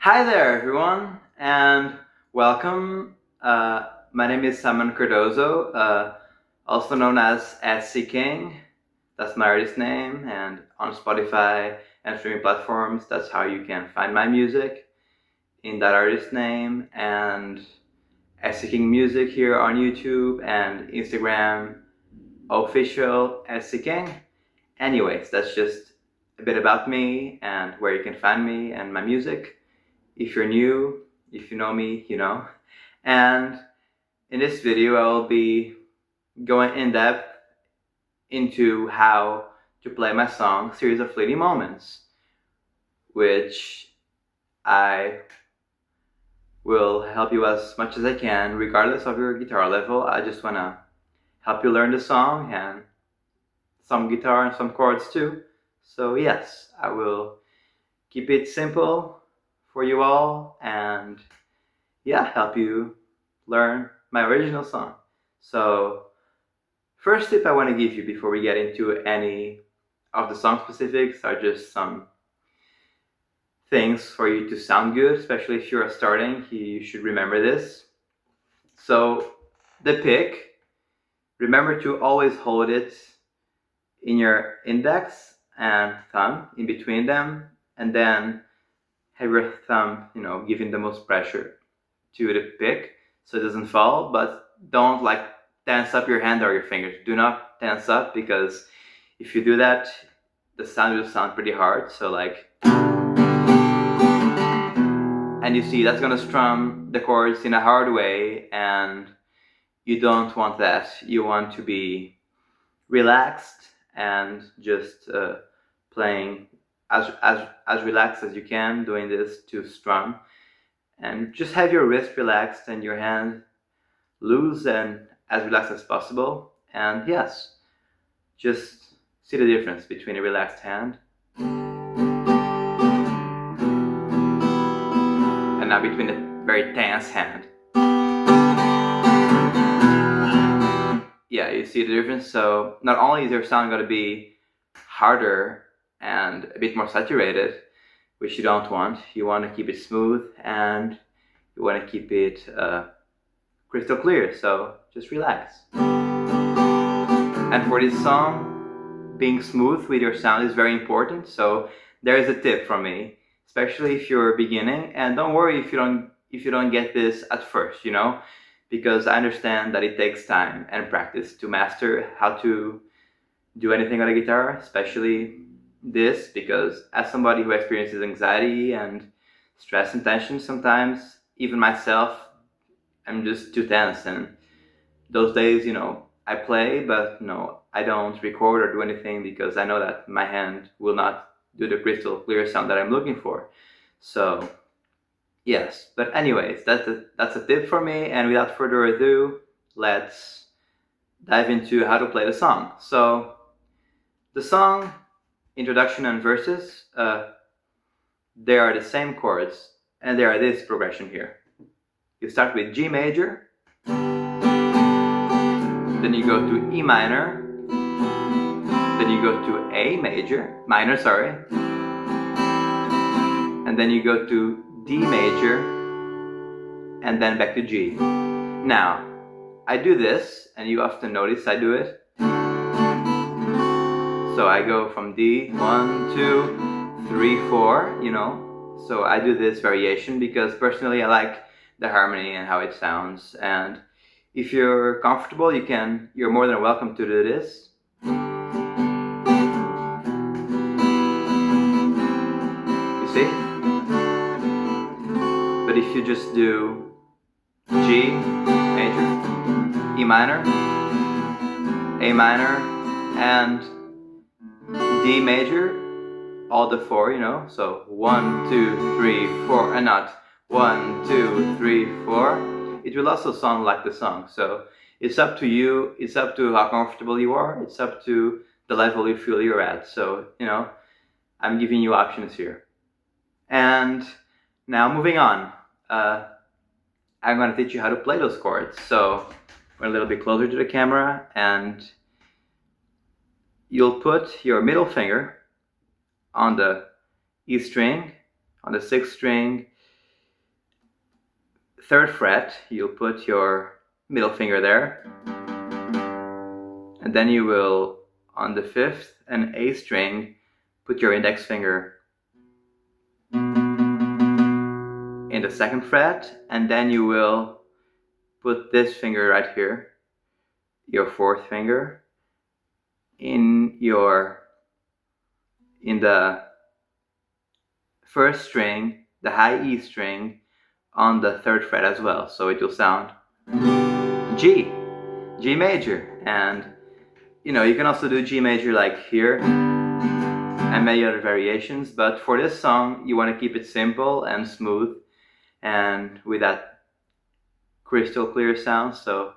Hi there, everyone, and welcome. My name is Simon Cardozo, also known as SC King. That's my artist name, and on Spotify and streaming platforms, that's how you can find my music in that artist name, and SC King Music here on YouTube and Instagram, official SC King. Anyways, that's just a bit about me and where you can find me and my music. If you're new, if you know me, you know. And in this video, I will be going in depth into how to play my song, Series of Fleeting Moments, which I will help you as much as I can, regardless of your guitar level. I just want to help you learn the song and some guitar and some chords too. So yes, I will keep it simple for you all and help you learn my original song. So first tip I want to give you before we get into any of the song specifics are just some things for you to sound good, especially if you're starting. You should remember this. So the pick, remember to always hold it in your index and thumb in between them, and then have your thumb, giving the most pressure to the pick so it doesn't fall, but don't like tense up your hand or your fingers. Do not tense up, because if you do that, the sound will sound pretty hard. So and you see that's gonna strum the chords in a hard way, and you don't want that. You want to be relaxed and just playing as relaxed as you can, doing this to strum, and just have your wrist relaxed and your hand loose and as relaxed as possible. And yes, just see the difference between a relaxed hand and now between a very tense hand. Yeah, you see the difference. So not only is your sound going to be harder and a bit more saturated, which you don't want. You want to keep it smooth and you want to keep it crystal clear. So just relax. And for this song, being smooth with your sound is very important. So there is a tip from me, especially if you're beginning. And don't worry if you don't get this at first, because I understand that it takes time and practice to master how to do anything on a guitar, especially this, because as somebody who experiences anxiety and stress and tension sometimes, even myself, I'm just too tense, and those days, I play, but I don't record or do anything because I know that my hand will not do the crystal clear sound that I'm looking for. So yes, but anyways, that's a tip for me, and without further ado, let's dive into how to play the song. So the song, introduction and verses, they are the same chords, and they are this progression here. You start with G major, then you go to E minor, then you go to A minor, and then you go to D major, and then back to G. Now, I do this, and you often notice I do it. So I go from D, 1, 2, 3, 4, So I do this variation because personally I like the harmony and how it sounds. And if you're comfortable, you're more than welcome to do this. You see? But if you just do G major, E minor, A minor, and D major, all the four, so 1, 2, 3, 4, and not 1, 2, 3, 4, it will also sound like the song. So it's up to you, it's up to how comfortable you are, it's up to the level you feel you're at. So, I'm giving you options here. And now moving on, I'm going to teach you how to play those chords. So we're a little bit closer to the camera, and you'll put your middle finger on the E string, on the 6th string, 3rd fret, you'll put your middle finger there, and then you will, on the 5th and A string, put your index finger in the 2nd fret, and then you will put this finger right here, your 4th finger, in the 1st string, the high E string, on the 3rd fret as well. So it will sound G major. And you can also do G major like here and many other variations, but for this song you want to keep it simple and smooth and with that crystal clear sound. So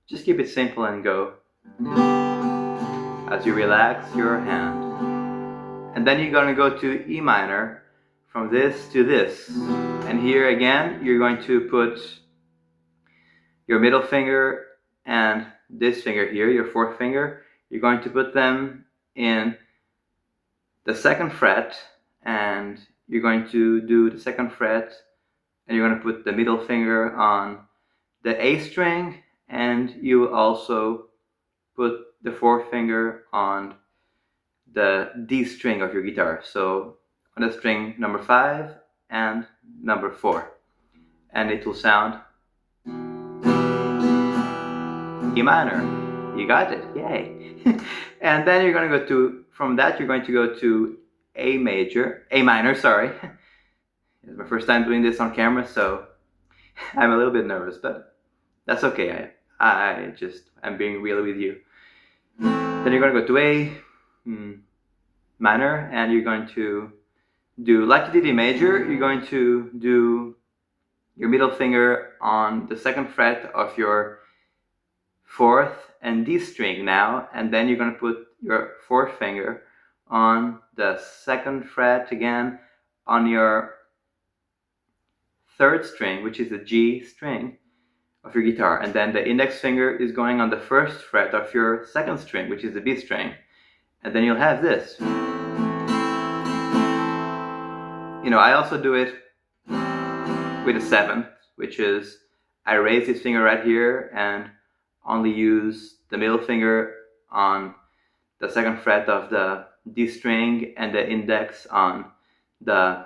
just keep it simple and go as you relax your hand. And then you're going to go to E minor, from this to this. And here again, you're going to put your middle finger and this finger here, your 4th finger, you're going to put them in the 2nd fret, and you're going to do the 2nd fret, and you're going to put the middle finger on the A string, and you will also put the 4th finger on the D string of your guitar. So on the string number 5 and number 4, and it will sound E minor. You got it, yay. And then you're going to go to, from that you're going to go to A minor, sorry. It's my first time doing this on camera, so I'm a little bit nervous, but that's okay. I'm being real with you. Then you're going to go to A minor, and you're going to do, like you did E major, you're going to do your middle finger on the 2nd fret of your 4th and D string now, and then you're going to put your 4th finger on the 2nd fret again on your 3rd string, which is the G string of your guitar, and then the index finger is going on the 1st fret of your 2nd string, which is the B string, and then you'll have this. I also do it with a 7th, which is I raise this finger right here and only use the middle finger on the 2nd fret of the D string and the index on the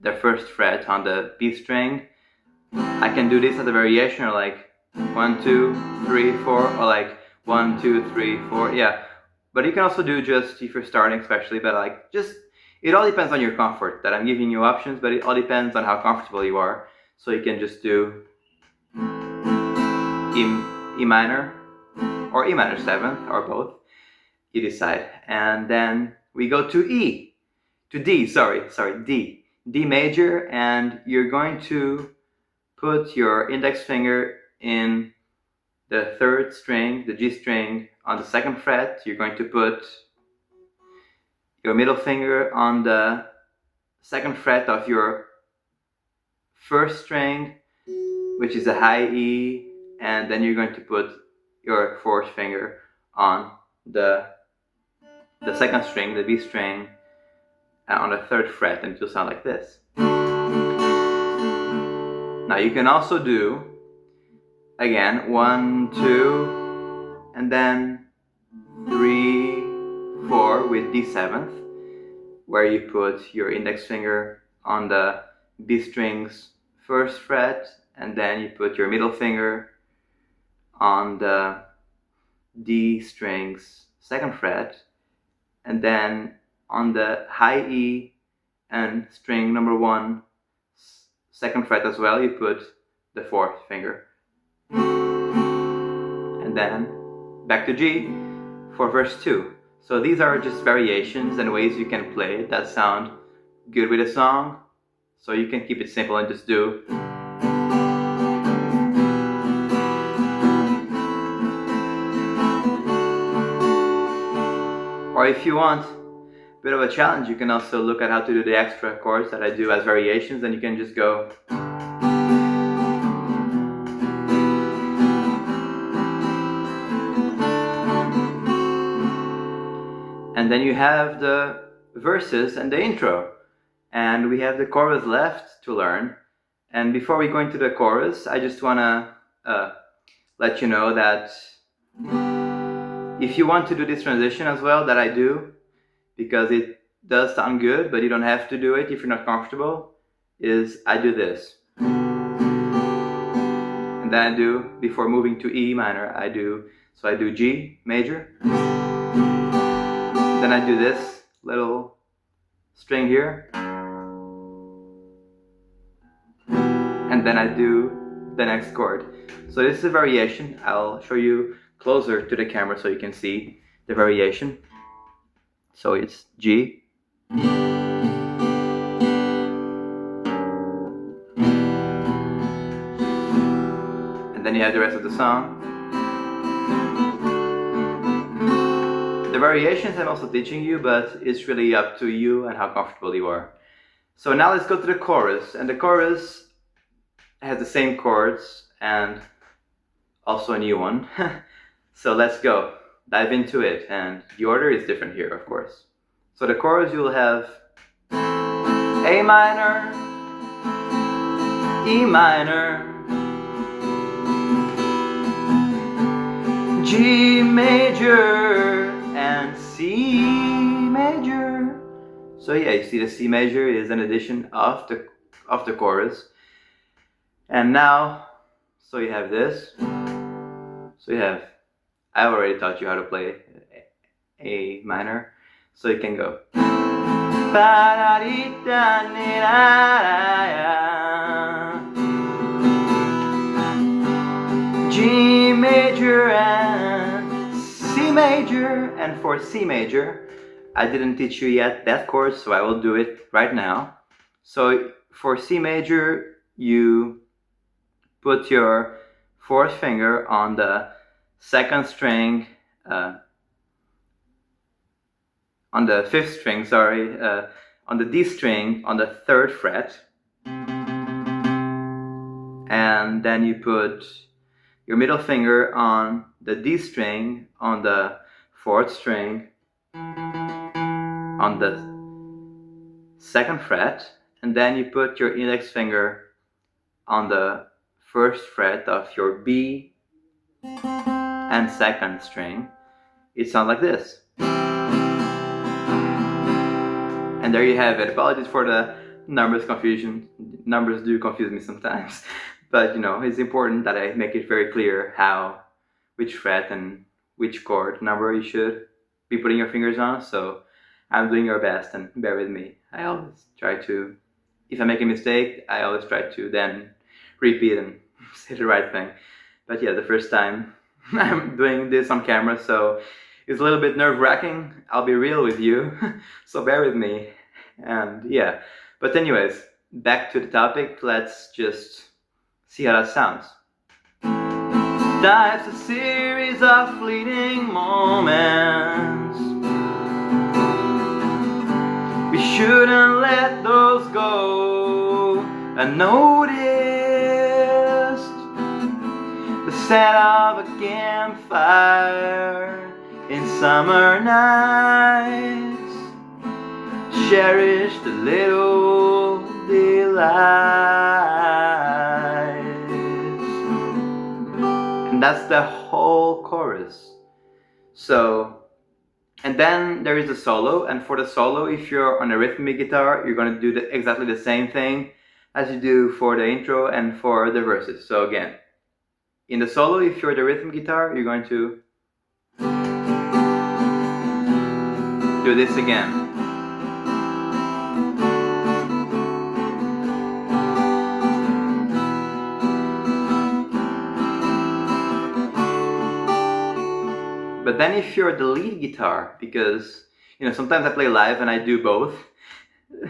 1st fret on the B string. I can do this as a variation, or like 1, 2, 3, 4, or like 1, 2, 3, 4, yeah. But you can also do just if you're starting, especially, but like just, it all depends on your comfort. That I'm giving you options, but it all depends on how comfortable you are. So you can just do E minor or E minor 7th or both, you decide. And then we go to D major, and you're going to put your index finger in the 3rd string, the G string, on the 2nd fret. You're going to put your middle finger on the 2nd fret of your 1st string, which is a high E, and then you're going to put your 4th finger on the 2nd string, the B string, on the 3rd fret, and it will sound like this. Now you can also do, again, 1, 2, and then 3, 4 with D7th, where you put your index finger on the B string's 1st fret, and then you put your middle finger on the D string's 2nd fret, and then on the high E and string number 1, 2nd fret as well, you put the 4th finger. And then back to G for verse 2. So these are just variations and ways you can play it that sound good with a song. So you can keep it simple and just do. Or if you want a bit of a challenge, you can also look at how to do the extra chords that I do as variations, and you can just go. And then you have the verses and the intro. And we have the chorus left to learn. And before we go into the chorus, I just want to let you know that if you want to do this transition as well, that I do, because it does sound good, but you don't have to do it if you're not comfortable, is I do this. And then I do, before moving to E minor, I do G major. Then I do this little string here. And then I do the next chord. So this is a variation. I'll show you closer to the camera so you can see the variation. So it's G, and then you have the rest of the song. The variations I'm also teaching you, but it's really up to you and how comfortable you are. So now let's go to the chorus, and the chorus has the same chords and also a new one. So let's go, dive into it, and the order is different here, of course. So the chorus, you'll have A minor, E minor, G major, and C major. So yeah, you see the C major is an addition of the chorus. And now, so you have this. So you have, I already taught you how to play A minor, so you can go G major and C major. And for C major, I didn't teach you yet that chord, so I will do it right now. So for C major, you put your fourth finger on the second string, on the fifth string, on the D string on the third fret, and then you put your middle finger on the D string on the fourth string on the second fret, and then you put your index finger on the first fret of your B and second string. It sounds like this. And there you have it. Apologies for the numbers confusion. Numbers do confuse me sometimes. But you know, it's important that I make it very clear which fret and which chord number you should be putting your fingers on. So I'm doing your best, and bear with me. I always try to, if I make a mistake, I always try to then repeat and say the right thing. But yeah, the first time I'm doing this on camera, so it's a little bit nerve-wracking. I'll be real with you, so bear with me. And yeah, but anyways, back to the topic. Let's just see how that sounds. Life's a series of fleeting moments. We shouldn't let those go unnoticed. The scent of a campfire in summer nights. Cherish the little delights. And that's the whole chorus. So, and then there is a solo, and for the solo, if you're on a rhythmic guitar, you're going to do exactly the same thing as you do for the intro and for the verses. So again, in the solo, if you're the rhythm guitar, you're going to do this again. But then if you're the lead guitar, because you know, sometimes I play live and I do both,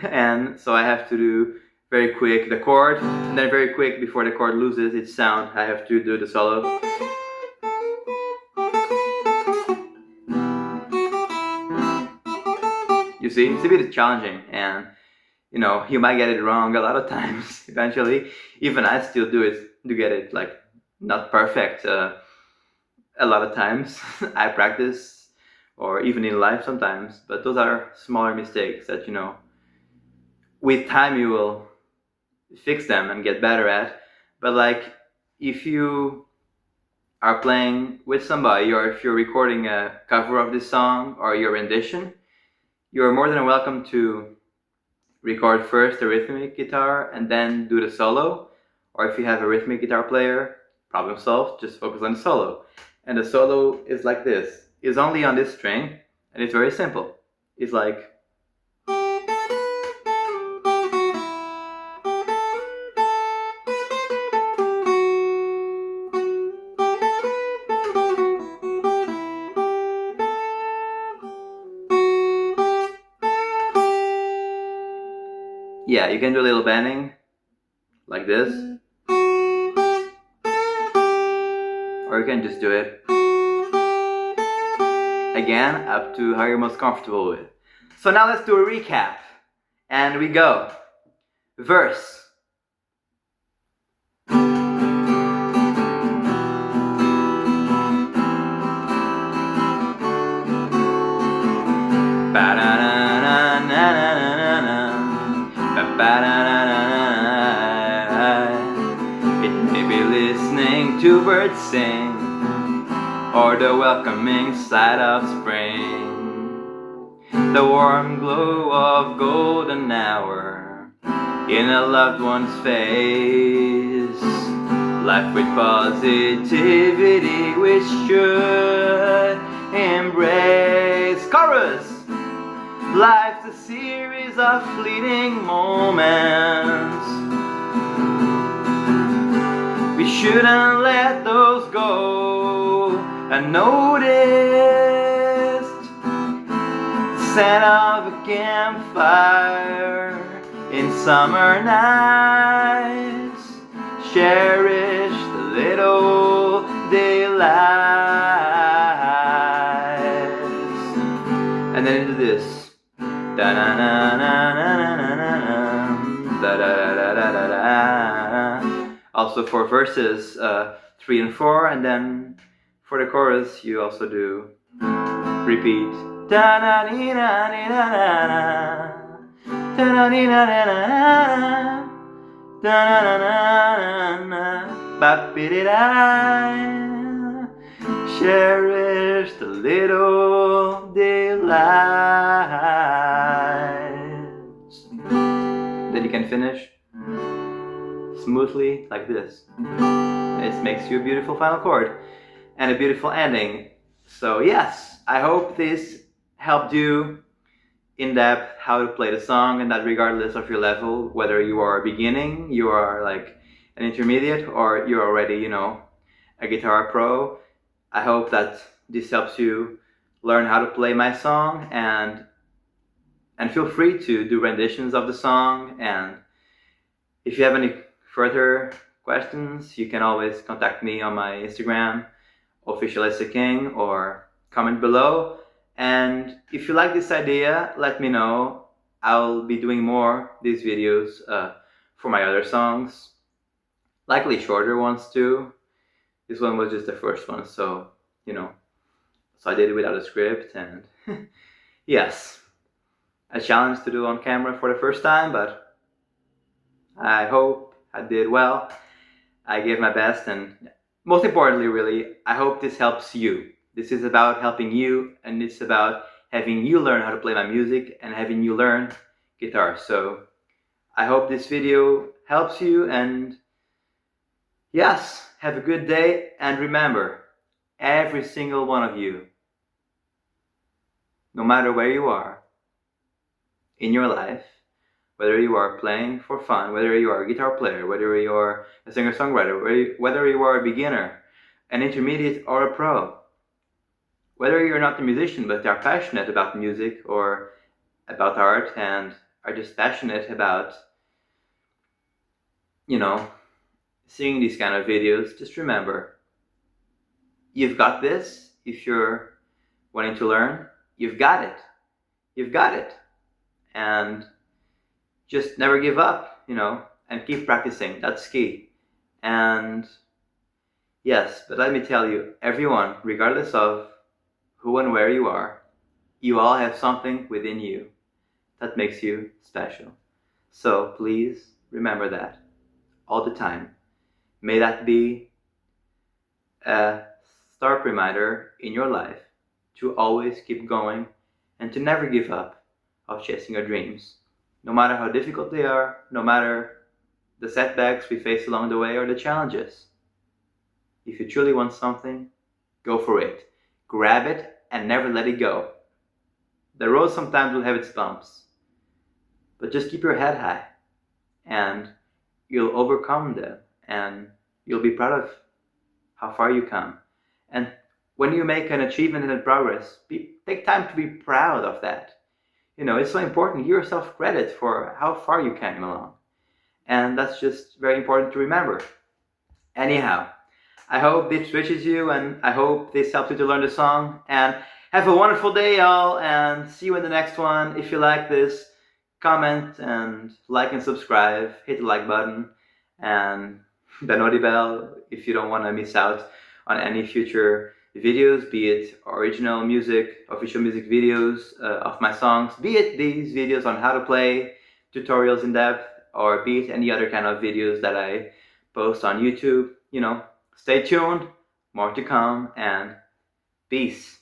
and so I have to do very quick the chord, and then very quick before the chord loses its sound, I have to do the solo. You see, it's a bit challenging, and you know, you might get it wrong a lot of times eventually. Even I still do get it like not perfect. A lot of times I practice, or even in life sometimes, but those are smaller mistakes that, you know, with time you will fix them and get better at. But like, if you are playing with somebody, or if you're recording a cover of this song or your rendition, you're more than welcome to record first the rhythmic guitar and then do the solo. Or if you have a rhythmic guitar player, problem solved, just focus on the solo. And the solo is like this. It's only on this string, and it's very simple. It's like, yeah, you can do a little bending like this, or you can just do it again up to how you're most comfortable with. So now let's do a recap, and we go. Verse. It may be listening to birds sing, or the welcoming sight of spring, the warm glow of golden hour in a loved one's face, life with positivity we should embrace. Chorus! Life's a series of fleeting moments. We shouldn't let those go unnoticed. The scent of a campfire in summer nights. Cherish the little daylights. And then into this. Also for verses 3 and 4, and then for the chorus you also do repeat. Cherish the little daylights. Then you can finish smoothly like this. It makes you a beautiful final chord and a beautiful ending. So yes, I hope this helped you in depth how to play the song, and that regardless of your level, whether you are beginning, you are like an intermediate, or you're already, you know, a guitar pro. I hope that this helps you learn how to play my song, and feel free to do renditions of the song. And if you have any further questions, you can always contact me on my Instagram, official@SCKing, or comment below. And if you like this idea, let me know. I'll be doing more these videos for my other songs, likely shorter ones too. This one was just the first one, so you know, so I did it without a script, and yes, a challenge to do on camera for the first time, but I hope I did well. I gave my best, and most importantly, really, I hope this helps you. This is about helping you, and it's about having you learn how to play my music and having you learn guitar. So I hope this video helps you, and yes, have a good day. And remember, every single one of you, no matter where you are in your life, whether you are playing for fun, whether you are a guitar player, whether you are a singer-songwriter, whether you are a beginner, an intermediate, or a pro, whether you're not a musician but are passionate about music or about art and are just passionate about, you know, seeing these kind of videos, just remember, you've got this. If you're wanting to learn, you've got it. You've got it. And just never give up, you know, and keep practicing. That's key. And yes, but let me tell you, everyone, regardless of who and where you are, you all have something within you that makes you special. So please Remember that all the time. May that be a stark reminder in your life to always keep going and to never give up of chasing your dreams, no matter how difficult they are, no matter the setbacks we face along the way or the challenges. If you truly want something, go for it. Grab it and never let it go. The road sometimes will have its bumps, but just keep your head high and you'll overcome them and you'll be proud of how far you come. And when you make an achievement and progress, take time to be proud of that. It's so important. Give yourself credit for how far you came along. And that's just very important to remember. Anyhow, I hope this reaches you and I hope this helps you to learn the song. And have a wonderful day, y'all, and see you in the next one. If you like this, comment and like and subscribe. Hit the like button and the noti bell if you don't want to miss out on any future videos, be it original music, official music videos of my songs, be it these videos on how to play, tutorials in depth, or be it any other kind of videos that I post on YouTube. Stay tuned, more to come, and peace.